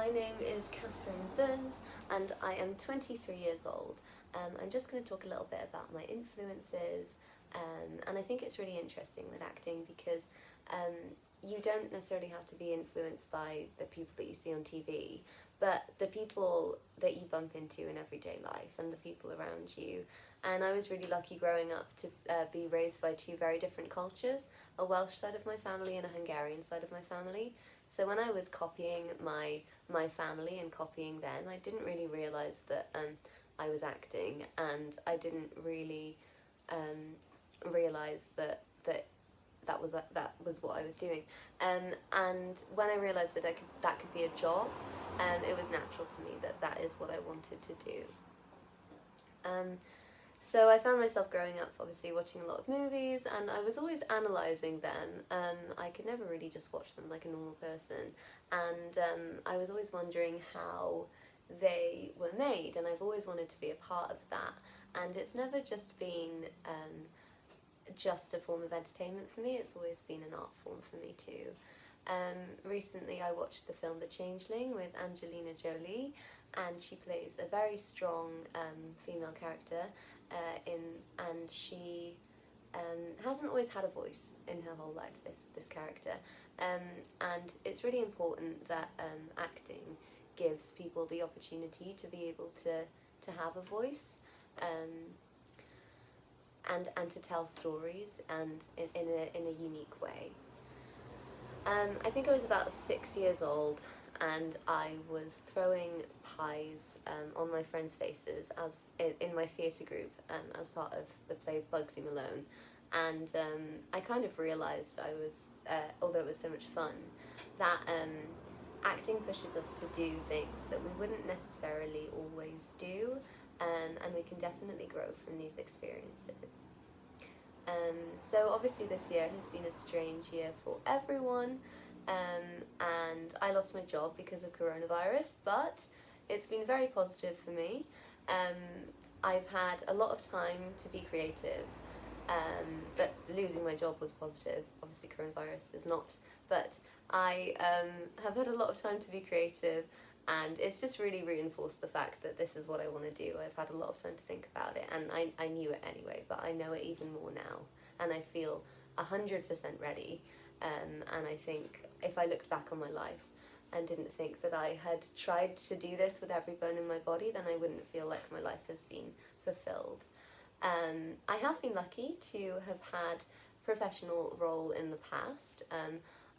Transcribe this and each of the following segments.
my name is Catherine Burns and I am 23 years old. I'm just going to talk a little bit about my influences, and I think it's really interesting with acting because you don't necessarily have to be influenced by the people that you see on TV, but the people that you bump into in everyday life and the people around you. And I was really lucky growing up to be raised by two very different cultures, a Welsh side of my family and a Hungarian side of my family. So when I was copying my family and copying them, I didn't really realise that I was acting, and I didn't really realise that was what I was doing. And when I realised that that could be a job, it was natural to me that is what I wanted to do. So I found myself growing up obviously watching a lot of movies, and I was always analysing them. I could never really just watch them like a normal person, and I was always wondering how they were made, and I've always wanted to be a part of that. And it's never just been just a form of entertainment for me, it's always been an art form for me too. Recently I watched the film The Changeling with Angelina Jolie, and she plays a very strong female character and she hasn't always had a voice in her whole life, this character, and it's really important that acting gives people the opportunity to be able to have a voice, and to tell stories, and in a unique way. I think I was about 6 years old, and I was throwing pies on my friends' faces as in my theatre group as part of the play Bugsy Malone, and I kind of realised I was, although it was so much fun, that acting pushes us to do things that we wouldn't necessarily always do, and we can definitely grow from these experiences. So obviously this year has been a strange year for everyone, and I lost my job because of coronavirus, but it's been very positive for me. I've had a lot of time to be creative, but losing my job was positive. Obviously coronavirus is not, but I have had a lot of time to be creative, and it's just really reinforced the fact that this is what I want to do. I've had a lot of time to think about it, and I knew it anyway, but I know it even more now, and I feel 100% ready. And I think if I looked back on my life and didn't think that I had tried to do this with every bone in my body, then I wouldn't feel like my life has been fulfilled. I have been lucky to have had a professional role in the past.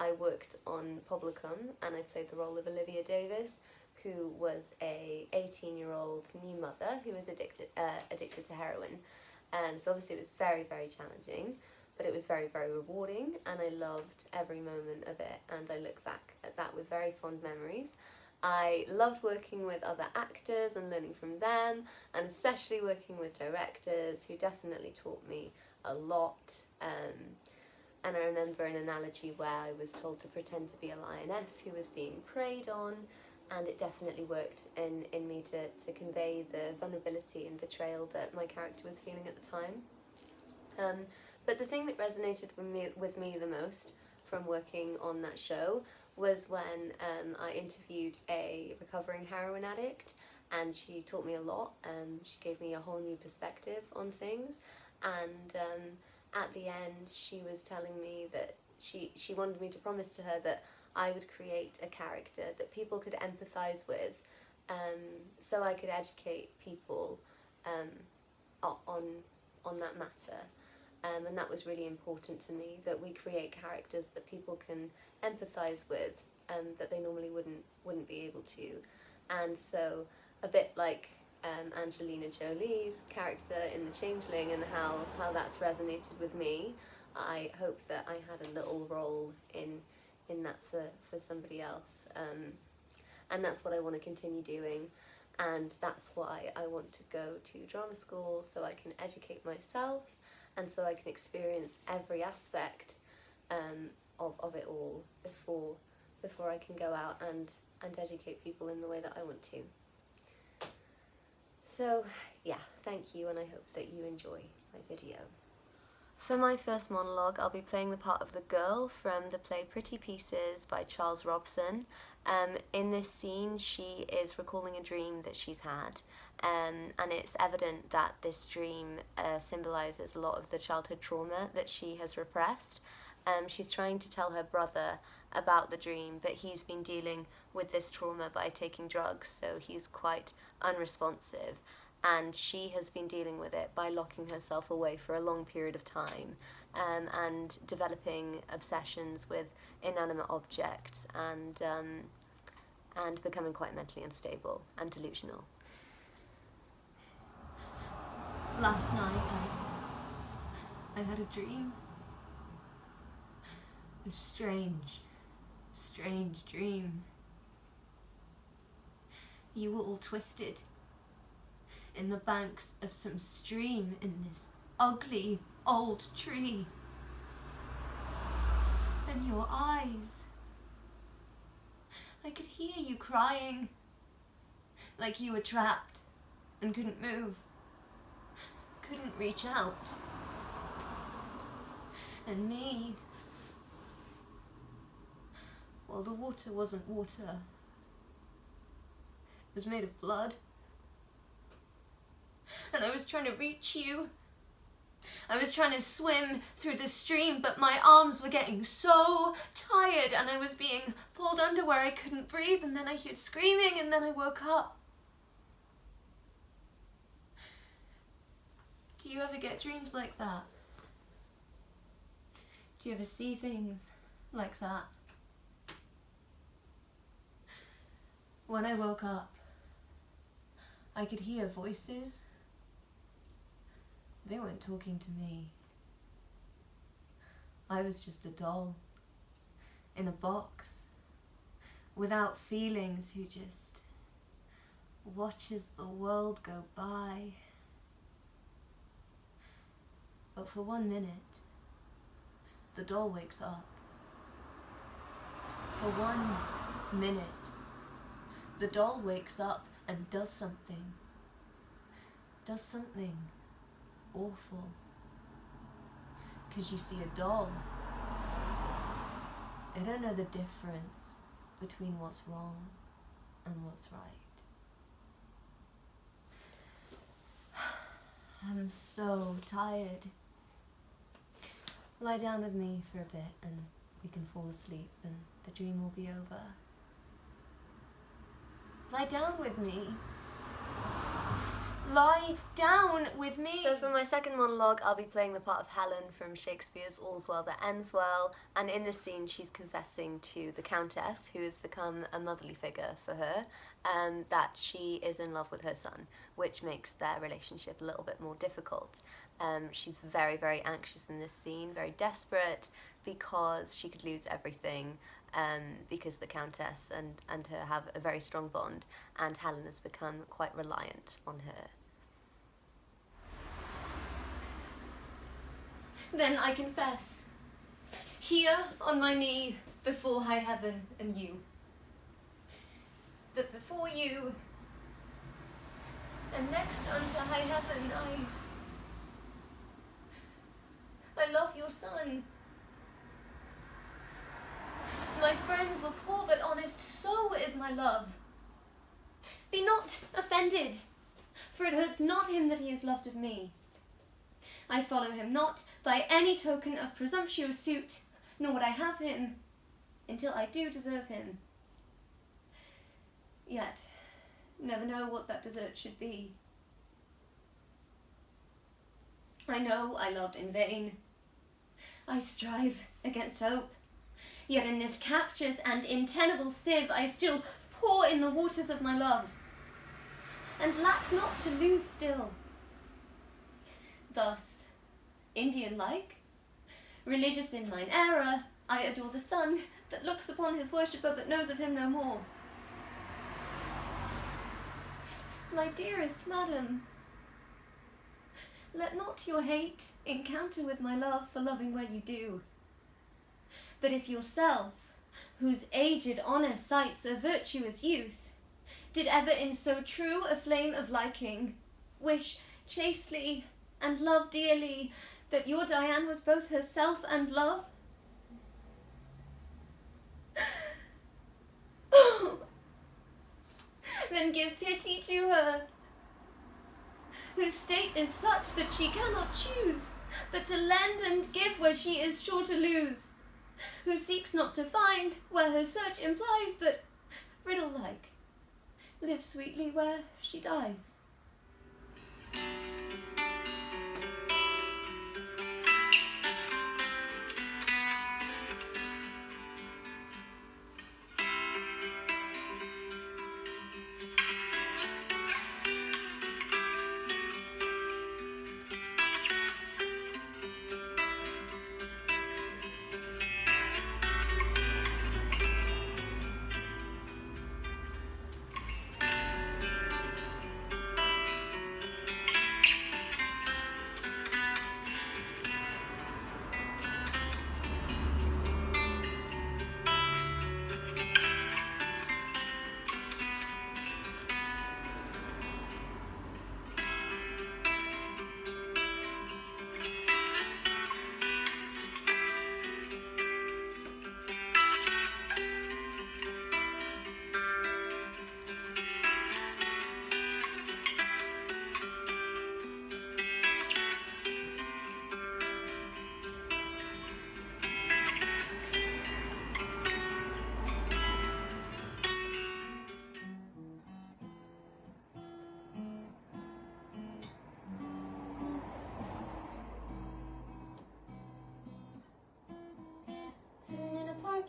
I worked on Poblicum, and I played the role of Olivia Davis, who was a 18-year-old new mother who was addicted to heroin. So obviously it was very, very challenging, but it was very, very rewarding, and I loved every moment of it, and I look back at that with very fond memories. I loved working with other actors and learning from them, and especially working with directors who definitely taught me a lot. And I remember an analogy where I was told to pretend to be a lioness who was being preyed on, and it definitely worked in me to convey the vulnerability and betrayal that my character was feeling at the time. But the thing that resonated with me the most from working on that show was when I interviewed a recovering heroin addict, and she taught me a lot. She gave me a whole new perspective on things, and at the end she was telling me that she wanted me to promise to her that I would create a character that people could empathise with, so I could educate people on that matter. And that was really important to me, that we create characters that people can empathise with, that they normally wouldn't be able to. And so a bit like Angelina Jolie's character in The Changeling, and how that's resonated with me, I hope that I had a little role in that for somebody else. And that's what I want to continue doing, and that's why I want to go to drama school, so I can educate myself, and so I can experience every aspect of it all before I can go out and educate people in the way that I want to. So yeah, thank you, and I hope that you enjoy my video. For my first monologue, I'll be playing the part of the girl from the play Pretty Pieces by Charles Robson. In this scene, she is recalling a dream that she's had, and it's evident that this dream symbolises a lot of the childhood trauma that she has repressed. She's trying to tell her brother about the dream, but he's been dealing with this trauma by taking drugs, so he's quite unresponsive. And she has been dealing with it by locking herself away for a long period of time, and developing obsessions with inanimate objects, and becoming quite mentally unstable and delusional. Last night I had a dream. A strange dream. You were all twisted in the banks of some stream in this ugly old tree. And your eyes, I could hear you crying, like you were trapped and couldn't move, couldn't reach out. And me, well, the water wasn't water. It was made of blood. And I was trying to reach you. I was trying to swim through the stream, but my arms were getting so tired and I was being pulled under where I couldn't breathe, and then I heard screaming and then I woke up. Do you ever get dreams like that? Do you ever see things like that? When I woke up, I could hear voices. They weren't talking to me. I was just a doll in a box without feelings who just watches the world go by. But for 1 minute, the doll wakes up. For 1 minute, the doll wakes up and does something. Does something awful. Because you see, a doll, they don't know the difference between what's wrong and what's right. I'm so tired. Lie down with me for a bit and we can fall asleep and the dream will be over. Lie down with me. Lie down with me. So for my second monologue, I'll be playing the part of Helen from Shakespeare's All's Well That Ends Well, and in this scene she's confessing to the Countess, who has become a motherly figure for her, that she is in love with her son, which makes their relationship a little bit more difficult. She's very, very anxious in this scene, very desperate, because she could lose everything, because the Countess and her have a very strong bond, and Helen has become quite reliant on her. Then I confess, here on my knee before high heaven and you, that before you and next unto high heaven I love your son. My friends were poor but honest, so is my love. Be not offended, for it hurts not him that he is loved of me. I follow him not by any token of presumptuous suit, nor would I have him until I do deserve him. Yet, never know what that desert should be. I know I loved in vain. I strive against hope. Yet in this captious and untenable sieve I still pour in the waters of my love, and lack not to lose still. Thus, Indian-like, religious in mine error, I adore the sun that looks upon his worshipper but knows of him no more. My dearest madam, let not your hate encounter with my love for loving where you do. But if yourself, whose aged honour cites a virtuous youth, did ever in so true a flame of liking wish chastely and love dearly that your Diane was both herself and love? Then give pity to her, whose state is such that she cannot choose but to lend and give where she is sure to lose, who seeks not to find where her search implies, but, riddle-like, lives sweetly where she dies.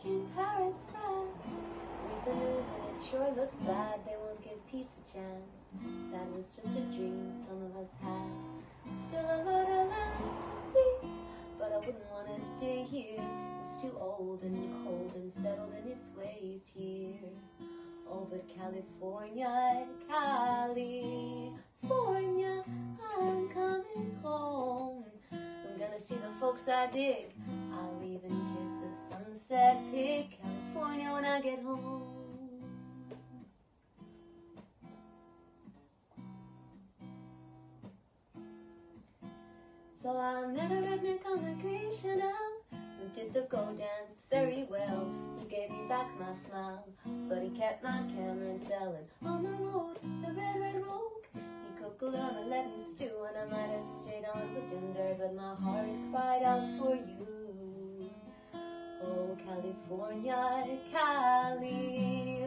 In Paris, France, read the news and it sure looks bad. They won't give peace a chance. That was just a dream some of us had. Still a lot of land to see, but I wouldn't want to stay here. It's too old and cold and settled in its ways here. Oh, but California, California, I'm coming home. I'm gonna see the folks I dig. I'll even kiss the sunset peak, California, when I get home. So I met a redneck on the Green Channel who did the go dance very well. He gave me back my smile, but he kept my camera and selling on the road, the red rogue. He cooked a omelette and stew, and I might have stayed on looking there, but my heart cried out for you. Oh, California, California.